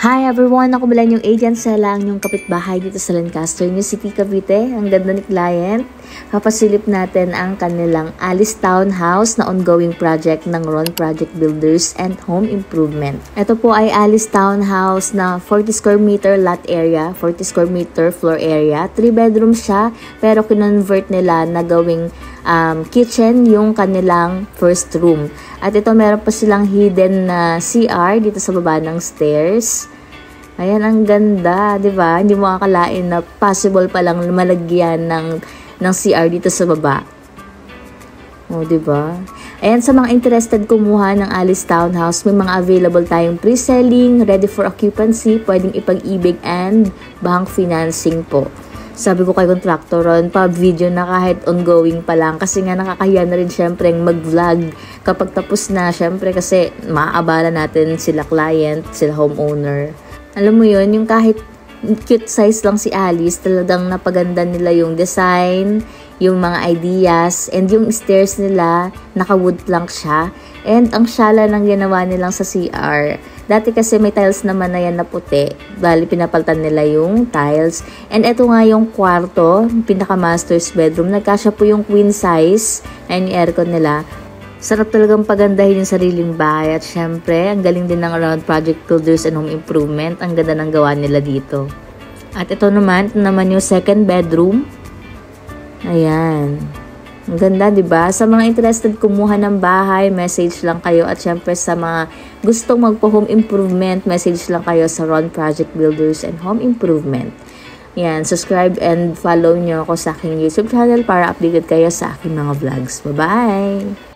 Hi everyone! Ako pala yung agent Sela, ang yung kapitbahay dito sa Lancaster, New City, Cavite. Ang ganda ni client. Papasilip natin ang kanilang Alice Townhouse na ongoing project ng Ron Project Builders and Home Improvement. Ito po ay Alice Townhouse na 40 square meter lot area, 40 square meter floor area. 3 bedrooms siya pero kinonvert nila na gawing kitchen yung kanilang first room. At ito meron pa silang hidden na CR dito sa baba ng stairs. Ayan, ang ganda, 'di ba? Hindi mo akalain na possible pa lang malagyan ng CR dito sa baba. Oh, 'di ba? Ayan, sa mga interested kumuha ng Alice Townhouse, may mga available tayong pre-selling, ready for occupancy, pwedeng ipag-ibig and bank financing po. Sabi ko kay contractor Ron, pa-video na kahit ongoing pa lang kasi nga nakakahiya na rin syempre mag-vlog kapag tapos na, syempre kasi maaabala natin sila client, sila homeowner. Alam mo yun, yung kahit cute size lang si Alice, talagang napaganda nila yung design, yung mga ideas, and yung stairs nila, naka-wood plank siya. And ang shala ng ginawa nilang sa CR. Dati kasi may tiles naman na yan na puti. Bali, pinapalitan nila yung tiles. And ito nga yung kwarto, pinaka-master's bedroom. Nagkasya po yung queen size. Ayun yung aircon nila. Sarap talagang pagandahin yung sariling bahay. At syempre, ang galing din ng Ron Project Builders and Home Improvement. Ang ganda ng gawa nila dito. At ito naman yung second bedroom. Ayan. Ang ganda, 'di ba? Sa mga interested kumuha ng bahay, message lang kayo. At syempre sa mga gustong magpo-home improvement, message lang kayo sa Ron Project Builders and Home Improvement. Yan, subscribe and follow nyo ako sa aking YouTube channel para updated kayo sa aking mga vlogs. Bye-bye!